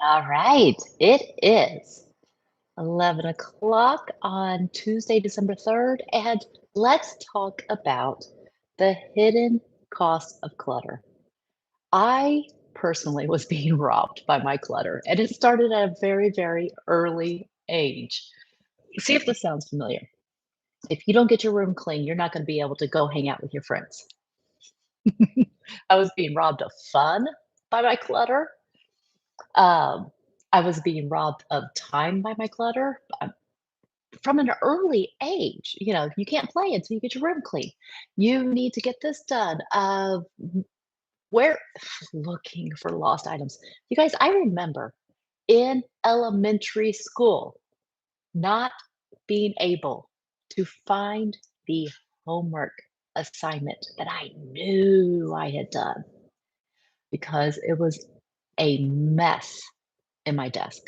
All right. It is 11 o'clock on Tuesday, December 3rd, and let's talk about the hidden costs of clutter. I personally was being robbed by my clutter, and it started at a very, very early age. See if this sounds familiar. If you don't get your room clean, you're not going to be able to go hang out with your friends. I was being robbed of fun by my clutter. Um, I was being robbed of time by my clutter. From an early age, you can't play until you get your room clean. You need to get this done. Where looking for lost items. You guys, I remember in elementary school not being able to find the homework assignment that I knew I had done because it was a mess in my desk.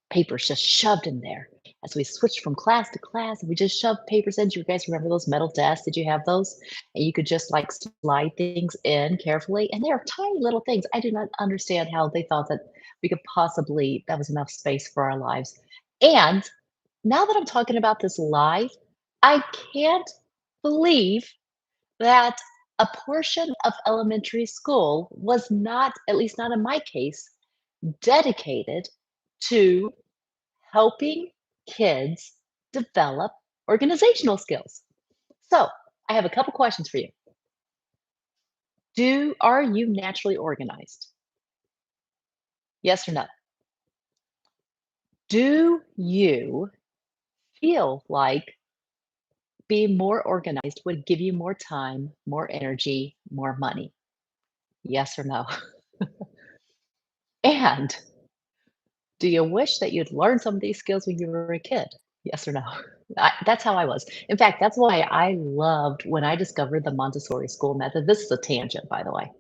Papers just shoved in there. As we switched from class to class, we just shoved papers in. Do you guys remember those metal desks? Did you have those? And you could just like slide things in carefully. And they're tiny little things. I do not understand how they thought that we could possibly, that was enough space for our lives. And now that I'm talking about this live, I can't believe that a portion of elementary school was not, at least not in my case, dedicated to helping kids develop organizational skills. So, I have a couple questions for you. Are you naturally organized? Yes or no? Do you feel like being more organized would give you more time, more energy, more money? Yes or no? And do you wish that you'd learned some of these skills when you were a kid? Yes or no? That's how I was. In fact, that's why I loved when I discovered the Montessori school method. This is a tangent, by the way.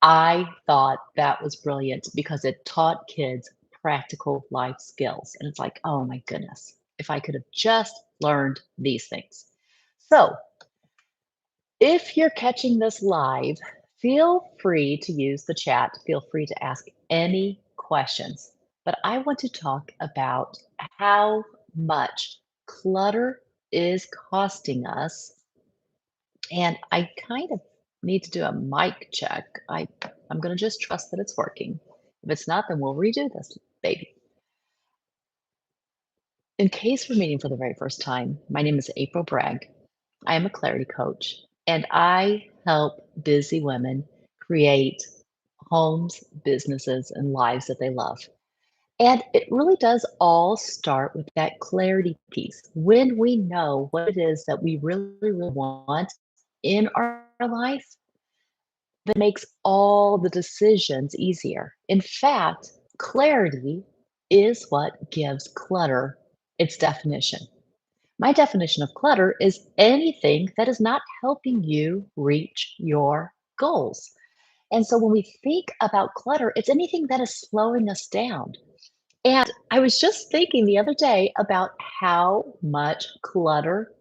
I thought that was brilliant because it taught kids practical life skills. And it's like, oh my goodness, if I could have just learned these things. So, if you're catching this live, feel free to use the chat. Feel free to ask any questions. But I want to talk about how much clutter is costing us. And I kind of need to do a mic check. I'm going to just trust that it's working. If it's not, then we'll redo this, baby. In case we're meeting for the very first time, my name is April Bragg. I am a clarity coach, and I help busy women create homes, businesses, and lives that they love. And it really does all start with that clarity piece. When we know what it is that we really, really want in our life, that makes all the decisions easier. In fact, clarity is what gives clutter its definition. My definition of clutter is anything that is not helping you reach your goals. And so when we think about clutter, it's anything that is slowing us down. And I was just thinking the other day about how much clutter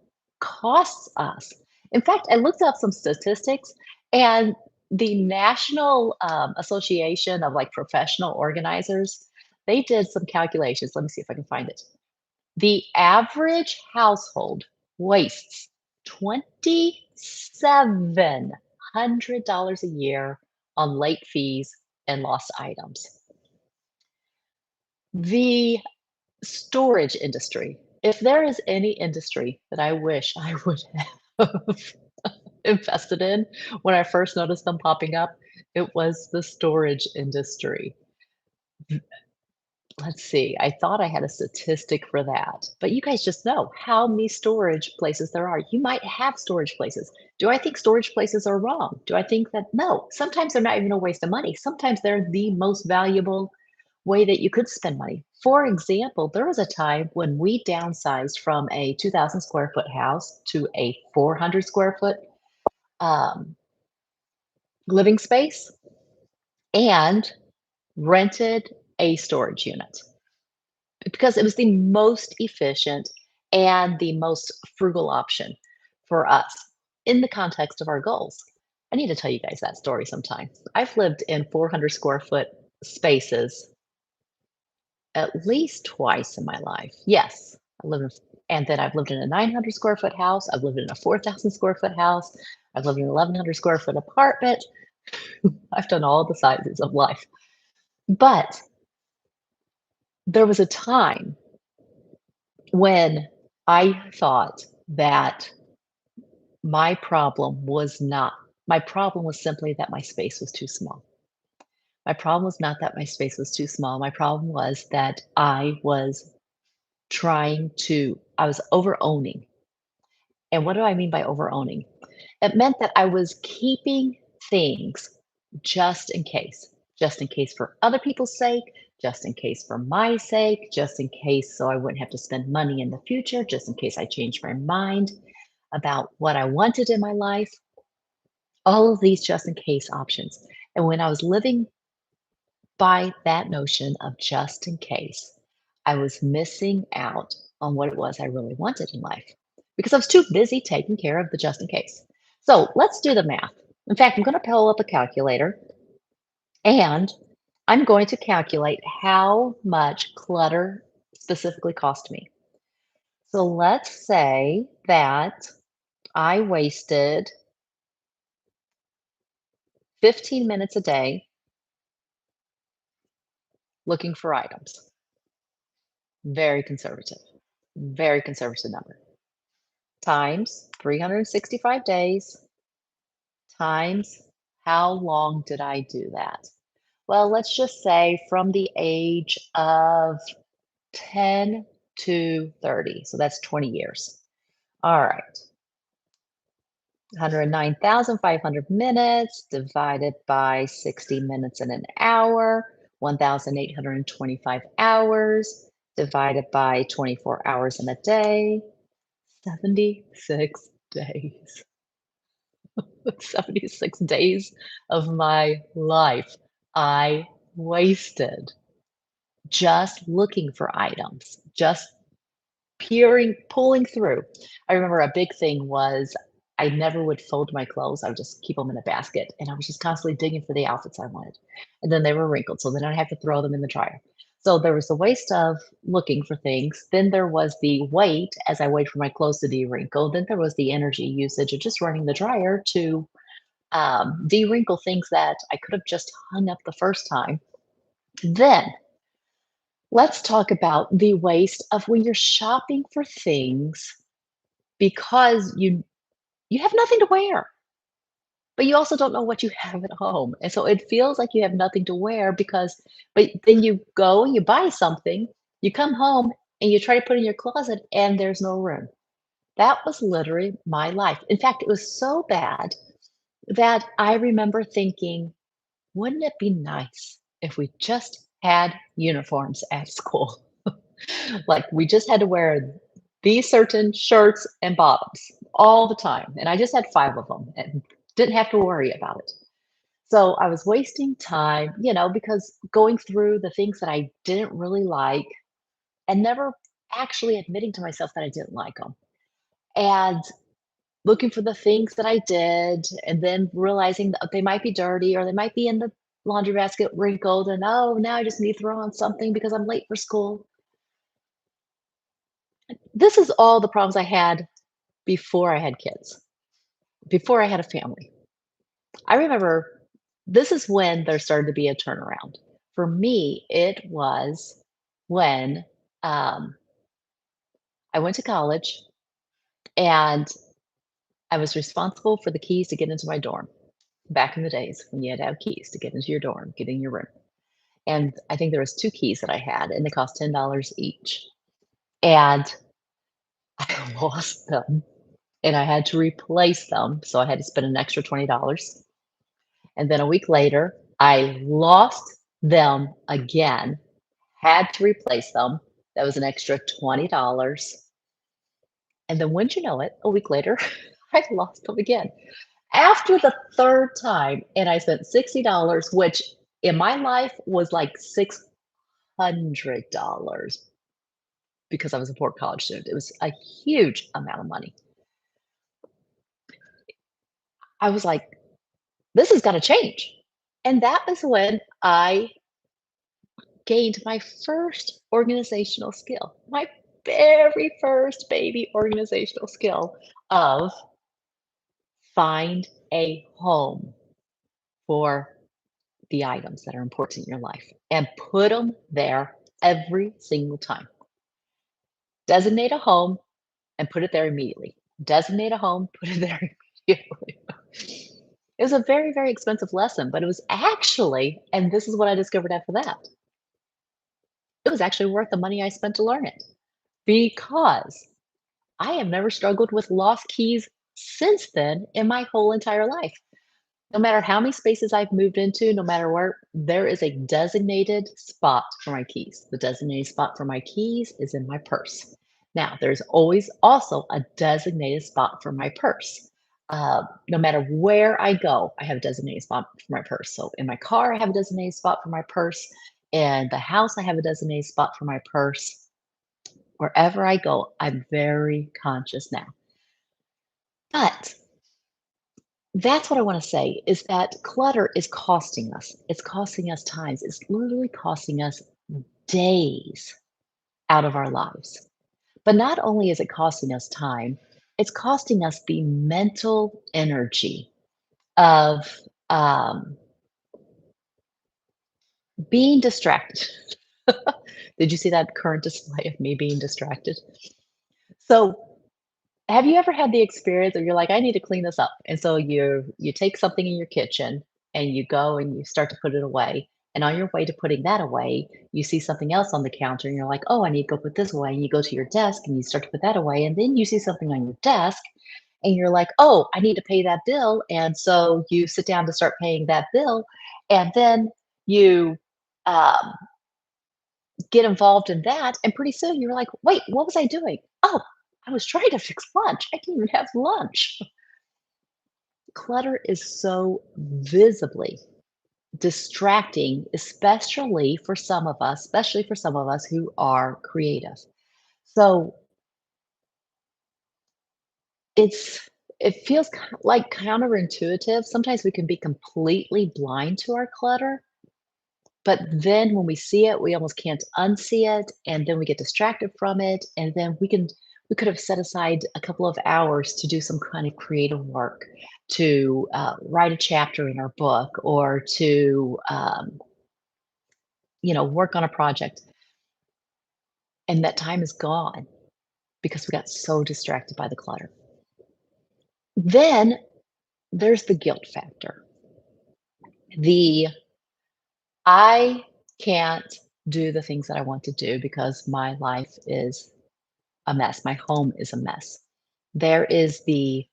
costs us. In fact, I looked up some statistics, and the National Association of like professional organizers, they did some calculations. Let me see if I can find it. The average household wastes $2,700 a year on late fees and lost items. The storage industry, if there is any industry that I wish I would have invested in when I first noticed them popping up, it was the storage industry. Let's see, I thought I had a statistic for that, but you guys just know how many storage places there are. You might have storage places. Do I think storage places are wrong? Do I think that no, sometimes they're not even a waste of money. Sometimes they're the most valuable way that you could spend money. For example, there was a time when we downsized from a 2,000 square foot house to a 400 square foot um, living space and rented a storage unit because it was the most efficient and the most frugal option for us in the context of our goals. I need to tell you guys that story sometime. I've lived in 400 square foot spaces at least twice in my life. Yes, I live in, and then I've lived in a 900 square foot house. I've lived in a 4,000 square foot house. I've lived in an 1,100 square foot apartment. I've done all the sizes of life. But there was a time when I thought that my problem was not, my problem was simply that my space was too small. My problem was not that my space was too small. My problem was that I was over owning. And what do I mean by over owning? It meant that I was keeping things just in case for other people's sake, just in case for my sake, just in case so I wouldn't have to spend money in the future, just in case I changed my mind about what I wanted in my life, all of these just in case options. And when I was living by that notion of just in case, I was missing out on what it was I really wanted in life because I was too busy taking care of the just in case. So let's do the math. In fact, I'm going to pull up a calculator and I'm going to calculate how much clutter specifically cost me. So let's say that I wasted 15 minutes a day looking for items. Very conservative number. Times 365 days times how long did I do that? Well, let's just say from the age of 10 to 30. So that's 20 years. All right. 109,500 minutes divided by 60 minutes in an hour, 1,825 hours divided by 24 hours in a day, 76 days. 76 days of my life I wasted just looking for items, just pulling through. I remember a big thing was I never would fold my clothes. I would just keep them in a basket, and I was just constantly digging for the outfits I wanted. And then they were wrinkled, so then I have to throw them in the dryer. So there was the waste of looking for things. Then there was the wait as I wait for my clothes to de-wrinkle. Then there was the energy usage of just running the dryer to de-wrinkle things that I could have just hung up the first time. Then let's talk about the waste of when you're shopping for things because you have nothing to wear, but you also don't know what you have at home. And so it feels like you have nothing to wear but then you go and you buy something, you come home and you try to put it in your closet and there's no room. That was literally my life. In fact, it was so bad that I remember thinking, wouldn't it be nice if we just had uniforms at school? Like we just had to wear these certain shirts and bottoms all the time. And I just had 5 of them and didn't have to worry about it. So I was wasting time, because going through the things that I didn't really like and never actually admitting to myself that I didn't like them. And looking for the things that I did and then realizing that they might be dirty or they might be in the laundry basket wrinkled and, "Oh, now I just need to throw on something because I'm late for school." This is all the problems I had before I had kids, before I had a family. I remember this is when there started to be a turnaround. For me, it was when, um, I went to college and I was responsible for the keys to get into my dorm. Back in the days when you had to have keys to get into your dorm, get in your room. And I think there was 2 keys that I had, and they cost $10 each. And I lost them, and I had to replace them, so I had to spend an extra $20. And then a week later, I lost them again, had to replace them. That was an extra $20. And then wouldn't you know it, a week later, I lost them again. After the 3rd time, and I spent $60, which in my life was like $600 because I was a poor college student. It was a huge amount of money. I was like, "This has gotta change." And that was when I gained my first organizational skill, my very first baby organizational skill of find a home for the items that are important in your life and put them there every single time. Designate a home and put it there immediately. Designate a home, put it there immediately. It was a very, very expensive lesson, but it was actually, and this is what I discovered after that, it was actually worth the money I spent to learn it because I have never struggled with lost keys since then in my whole entire life. No matter how many spaces I've moved into, no matter where, there is a designated spot for my keys. The designated spot for my keys is in my purse. Now, there's always also a designated spot for my purse. No matter where I go, I have a designated spot for my purse. So in my car, I have a designated spot for my purse. In the house, I have a designated spot for my purse. Wherever I go, I'm very conscious now. But that's what I wanna say is that clutter is costing us. It's costing us times. It's literally costing us days out of our lives. But not only is it costing us time, it's costing us the mental energy of, um, being distracted. Did you see that current display of me being distracted? So, have you ever had the experience where you're like, "I need to clean this up," and so you take something in your kitchen and you go and you start to put it away, and on your way to putting that away, you see something else on the counter and you're like, "Oh, I need to go put this away," and you go to your desk and you start to put that away, and then you see something on your desk and you're like, "Oh, I need to pay that bill," and so you sit down to start paying that bill, and then you, um get involved in that, and pretty soon you're like, "Wait, what was I doing? Oh, I was trying to fix lunch. I didn't even have lunch." Clutter is so visibly distracting, especially for some of us who are creative. So, it's it feels like counterintuitive. Sometimes we can be completely blind to our clutter. But then when we see it, we almost can't unsee it, and then we get distracted from it, and then we could have set aside a couple of hours to do some kind of creative work, to write a chapter in our book, or to work on a project, and that time is gone because we got so distracted by the clutter. Then there's the guilt factor. The I can't do the things that I want to do because my life is a mess. My home is a mess. There is the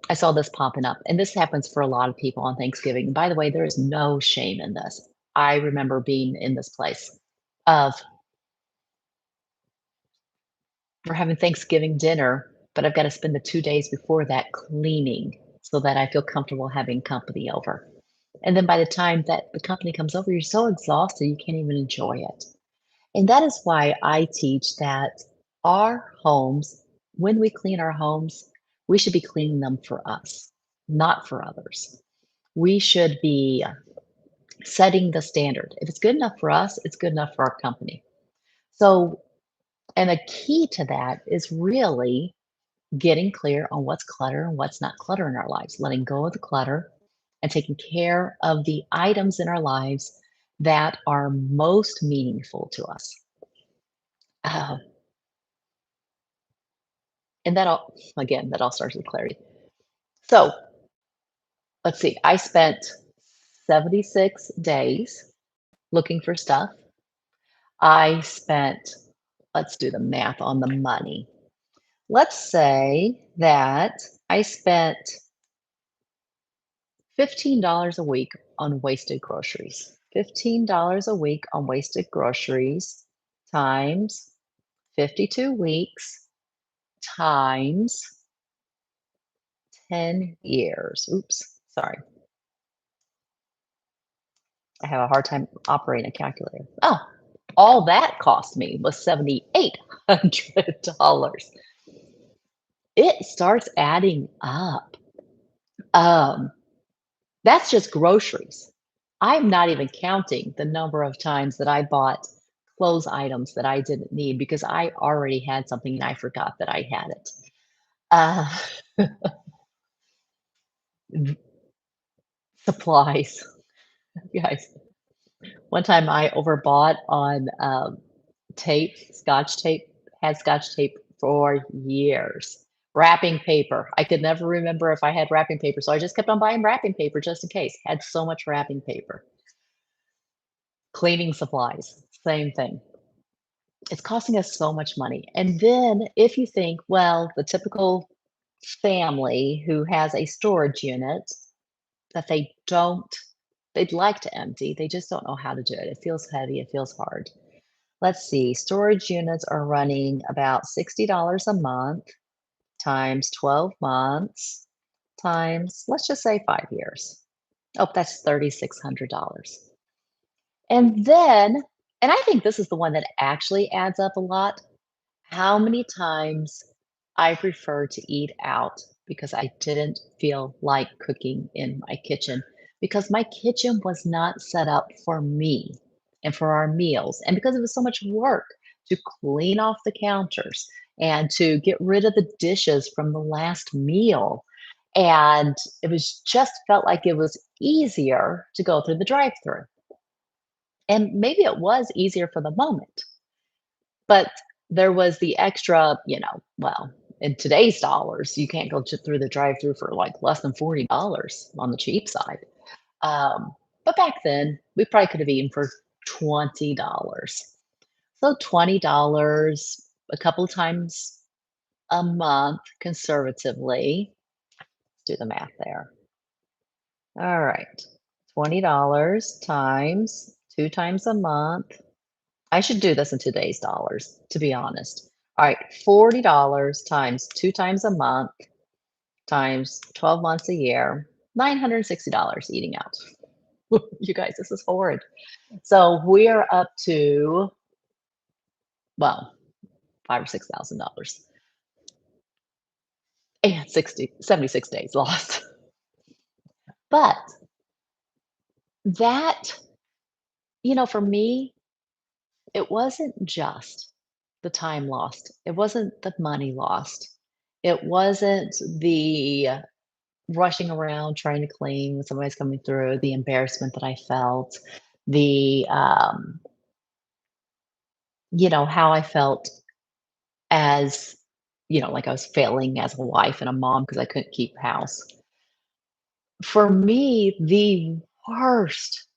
I saw this popping up, and this happens for a lot of people on Thanksgiving. By the way, there is no shame in this. I remember being in this place of we're having Thanksgiving dinner, but I've got to spend the 2 days before that cleaning so that I feel comfortable having company over. And then by the time that the company comes over, you're so exhausted you can't even enjoy it. And that is why I teach that our homes, when we clean our homes, we should be cleaning them for us, not for others. We should be setting the standard. If it's good enough for us, it's good enough for our company. So, and a key to that is really getting clear on what's clutter and what's not clutter in our lives, letting go of the clutter and taking care of the items in our lives that are most meaningful to us. Uh, And that all starts with clarity. So let's see, I spent 76 days looking for stuff. I spent, let's do the math on the money. Let's say that I spent $15 a week on wasted groceries. $15 a week on wasted groceries times 52 weeks times 10 years. Oops, sorry. I have a hard time operating a calculator. Oh, all that cost me was $7,800. It starts adding up. Um, that's just groceries. I'm not even counting the number of times that I bought clothes items that I didn't need because I already had something and I forgot that I had it. Uh, v Supplies. Guys, one time I overbought on, tape, scotch tape, had scotch tape for years. Wrapping paper. I could never remember if I had wrapping paper, so I just kept on buying wrapping paper just in case. Had so much wrapping paper. Cleaning supplies, same thing. It's costing us so much money. And then if you think, well, the typical family who has a storage unit that they'd like to empty, they just don't know how to do it. It feels heavy, it feels hard. Let's see, storage units are running about $60 a month times 12 months times, let's just say 5 years. Oh, that's $3,600. And then, and I think this is the one that actually adds up a lot. How many times I prefer to eat out because I didn't feel like cooking in my kitchen because my kitchen was not set up for me and for our meals. And because it was so much work to clean off the counters and to get rid of the dishes from the last meal. And it was just felt like it was easier to go through the drive through. And maybe it was easier for the moment, but there was the extra, well, in today's dollars, you can't go through the drive-through for like less than $40 on the cheap side. But back then, we probably could have eaten for $20. So $20 a couple of times a month conservatively. Let's do the math there. All right. $20 times 2 times a month. I should do this in today's dollars, to be honest. All right, $40 times 2 times a month times 12 months a year, $960 eating out. You guys, this is horrid. So we're up to, well, 5 or $6,000 and 76 days lost. But that, for me, it wasn't just the time lost. It wasn't the money lost. It wasn't the rushing around trying to clean when somebody's coming through, the embarrassment that I felt, the, how I felt as, like I was failing as a wife and a mom because I couldn't keep house. For me, the worst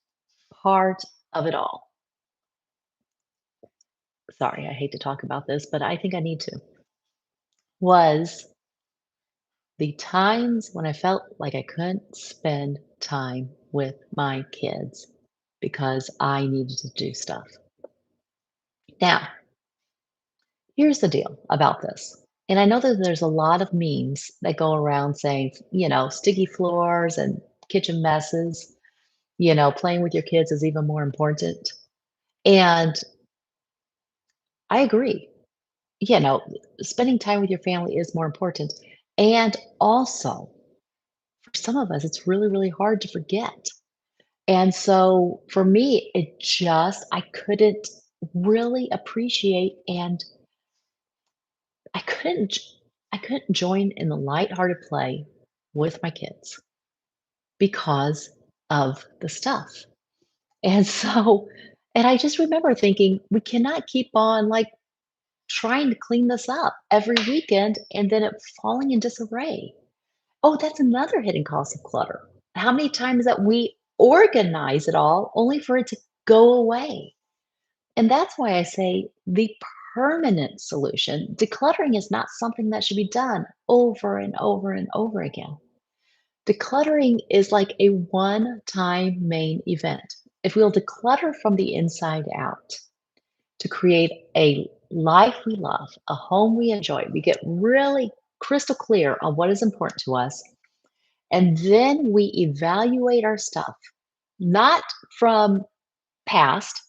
part of it all, sorry, I hate to talk about this, but I think I need to, was the times when I felt like I couldn't spend time with my kids because I needed to do stuff. Now, here's the deal about this. And I know that there's a lot of memes that go around saying, sticky floors and kitchen messes, playing with your kids is even more important. And I agree. Spending time with your family is more important. And also, for some of us, it's really, really hard to forget. And so for me, I couldn't really appreciate and I couldn't j I couldn't join in the lighthearted play with my kids because of the stuff. And so and I just remember thinking, "We cannot keep on, like, trying to clean this up every weekend and then it falling in disarray." Oh, that's another hidden cost of clutter. How many times that we organize it all only for it to go away. And that's why I say the permanent solution, decluttering is not something that should be done over and over and over again. Decluttering is like a one time main event. If we'll declutter from the inside out to create a life we love, a home we enjoy, we get really crystal clear on what is important to us. And then we evaluate our stuff, not from past,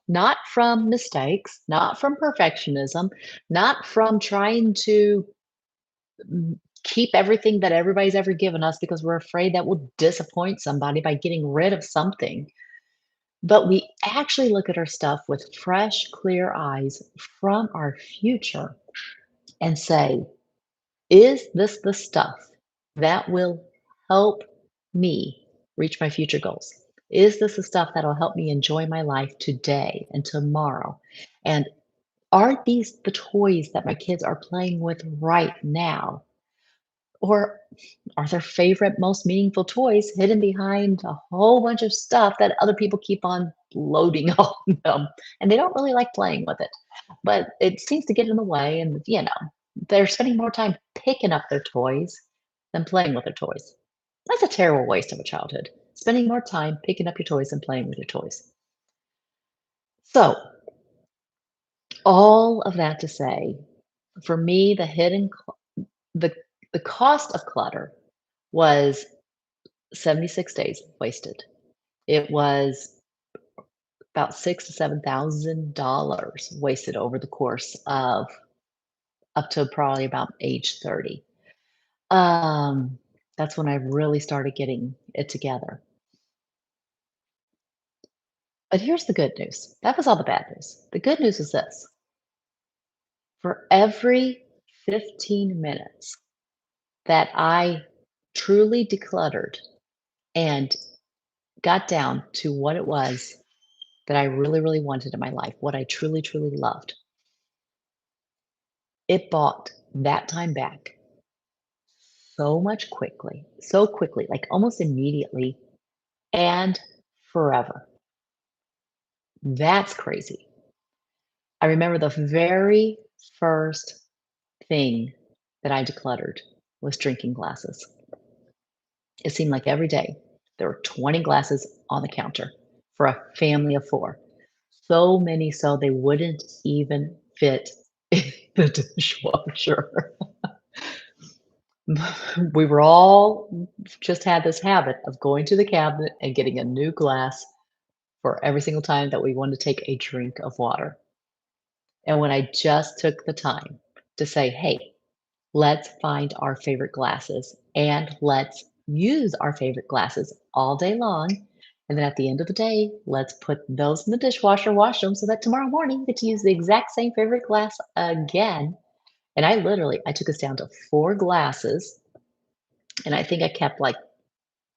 not from mistakes, not from perfectionism, not from trying to keep everything that everybody's ever given us because we're afraid that we'll disappoint somebody by getting rid of something. But we actually look at our stuff with fresh, clear eyes from our future and say, is this the stuff that will help me reach my future goals? Is this the stuff that'll help me enjoy my life today and tomorrow? And are these the toys that my kids are playing with right now? Or are their favorite, most meaningful toys hidden behind a whole bunch of stuff that other people keep on loading on them? And they don't really like playing with it, but it seems to get in the way. And, they're spending more time picking up their toys than playing with their toys. That's a terrible waste of a childhood, spending more time picking up your toys than playing with your toys. So, all of that to say, for me, the, the cost of clutter was 76 days wasted. It was about six to $7,000 wasted over the course of up to probably about age 30. Um, that's when I really started getting it together. But here's the good news. That was all the bad news. The good news is this. For every 15 minutes that I truly decluttered and got down to what it was that I really, really wanted in my life, what I truly, truly loved, it bought that time back so quickly, like almost immediately and forever. That's crazy. I remember the very first thing that I decluttered was drinking glasses. It seemed like every day there were 20 glasses on the counter for a family of four. So many so they wouldn't even fit in the dishwasher. We were all just had this habit of going to the cabinet and getting a new glass for every single time that we wanted to take a drink of water. And when I just took the time to say, hey, let's find our favorite glasses and let's use our favorite glasses all day long. And then at the end of the day, let's put those in the dishwasher, wash them so that tomorrow morning you get to use the exact same favorite glass again. And I took us down to four glasses. And I think I kept like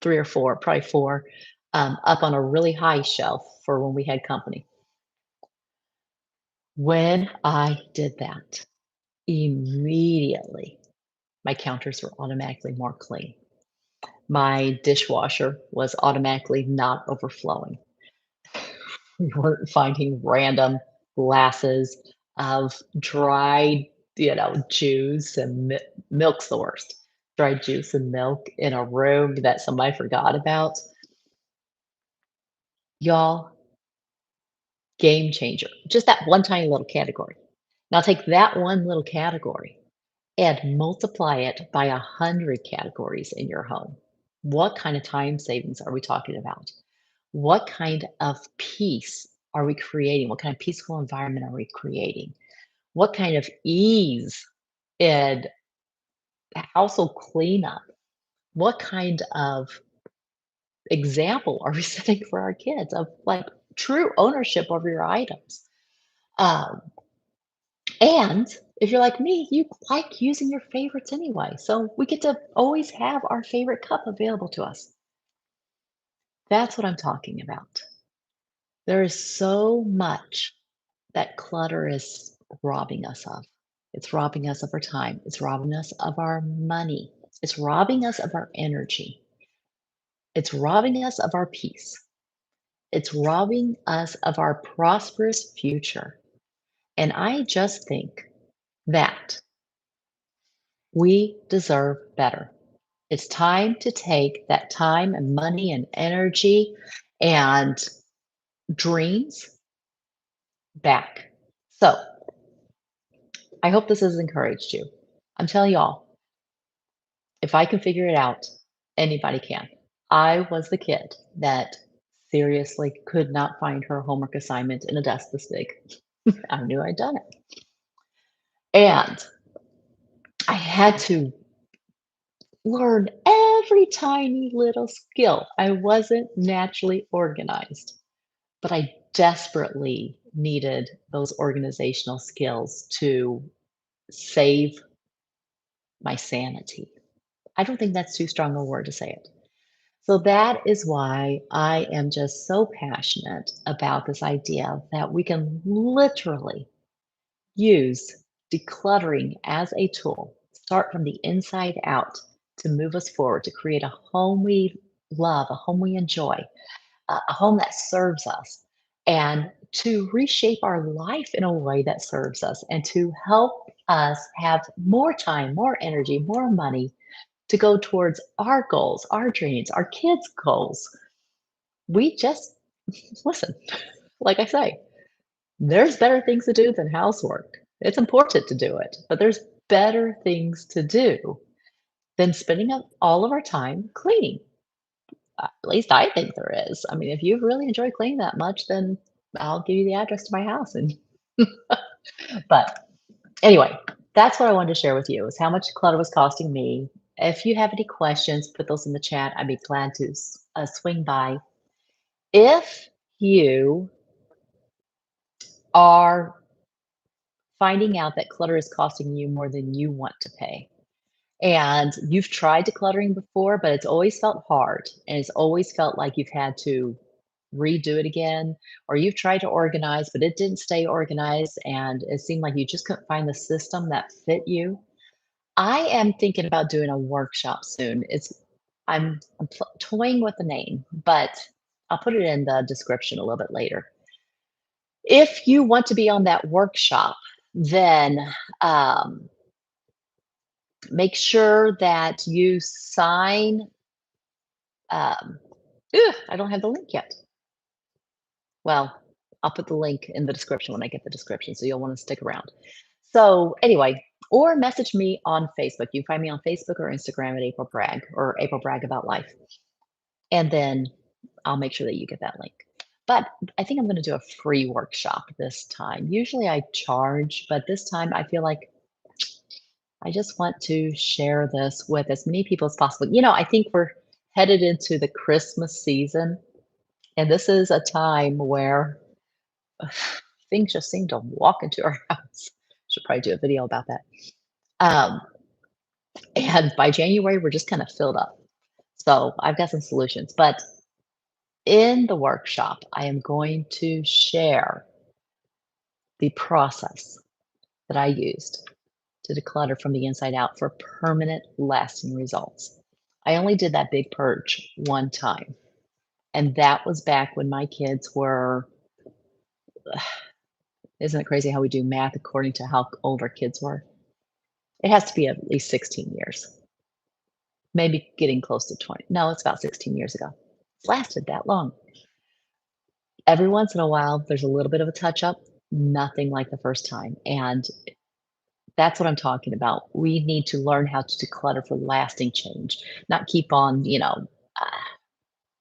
three or four, probably four, up on a really high shelf for when we had company. When I did that, immediately my counters were automatically more clean. My dishwasher was automatically not overflowing. We weren't finding random glasses of dried, juice and milk's the worst. Dried juice and milk in a room that somebody forgot about. Y'all, game changer. Just that one tiny little category. Now take that one little category and multiply it by 100 categories in your home. What kind of time savings are we talking about? What kind of peace are we creating? What kind of peaceful environment are we creating? What kind of ease in household cleanup? What kind of example are we setting for our kids of like true ownership over your items? Um, and if you're like me, you like using your favorites anyway. So we get to always have our favorite cup available to us. That's what I'm talking about. There is so much that clutter is robbing us of. It's robbing us of our time. It's robbing us of our money. It's robbing us of our energy. It's robbing us of our peace. It's robbing us of our prosperous future. And I just think that we deserve better. It's time to take that time and money and energy and dreams back. So I hope this has encouraged you. I'm telling y'all, if I can figure it out, anybody can. I was the kid that seriously could not find her homework assignment in a desk this big. I knew I'd done it. And I had to learn every tiny little skill. I wasn't naturally organized, but I desperately needed those organizational skills to save my sanity. I don't think that's too strong a word to say it. So that is why I am just so passionate about this idea that we can literally use decluttering as a tool, start from the inside out to move us forward, to create a home we love, a home we enjoy, a home that serves us, and to reshape our life in a way that serves us and to help us have more time, more energy, more money to go towards our goals, our dreams, our kids' goals. We just listen, like I say, there's better things to do than housework. It's important to do it, but there's better things to do than spending up all of our time cleaning. At least I think there is. I mean, if you really enjoy cleaning that much, then I'll give you the address to my house. And but anyway, that's what I wanted to share with you is how much clutter was costing me. If you have any questions, put those in the chat. I'd be glad to swing by. If you are finding out that clutter is costing you more than you want to pay, and you've tried decluttering before, but it's always felt hard and it's always felt like you've had to redo it again, or you've tried to organize, but it didn't stay organized and it seemed like you just couldn't find the system that fit you. I am thinking about doing a workshop soon. I'm toying with the name, but I'll put it in the description a little bit later. If you want to be on that workshop, then um, make sure that you sign. Um, I don't have the link yet. Well, I'll put the link in the description when I get the description, so you'll want to stick around. So anyway, or message me on Facebook. You can find me on Facebook or Instagram at April Bragg or April Bragg About Life, and then I'll make sure that you get that link. But I think I'm going to do a free workshop this time. Usually I charge, but this time I feel like I just want to share this with as many people as possible. I think we're headed into the Christmas season, and this is a time where things just seem to walk into our house. Should probably do a video about that. Um, and by January, we're just kind of filled up. So I've got some solutions. But in the workshop, I am going to share the process that I used to declutter from the inside out for permanent, lasting results. I only did that big purge one time. And that was back when my kids were, isn't it crazy how we do math according to how old our kids were? It has to be at least 16 years, maybe getting close to 20. No, it's about 16 years ago. It's lasted that long. Every once in a while, there's a little bit of a touch up, nothing like the first time. And that's what I'm talking about. We need to learn how to declutter for lasting change, not keep on,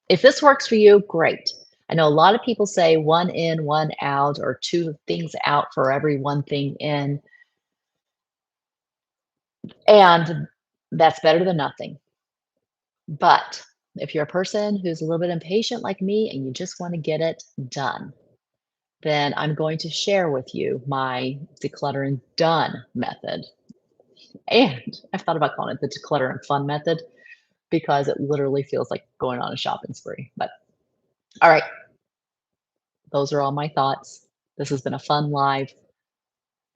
if this works for you, great. I know a lot of people say one in, one out, or two things out for every one thing in. And that's better than nothing. But if you're a person who's a little bit impatient like me and you just want to get it done, then I'm going to share with you my declutter and done method. And I've thought about calling it the declutter and fun method because it literally feels like going on a shopping spree. But all right, those are all my thoughts. This has been a fun live.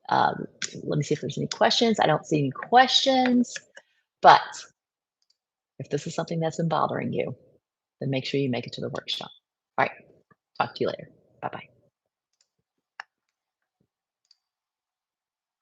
Um, Let me see if there's any questions. I don't see any questions, but if this is something that's been bothering you, then make sure you make it to the workshop. All right, talk to you later. Bye bye.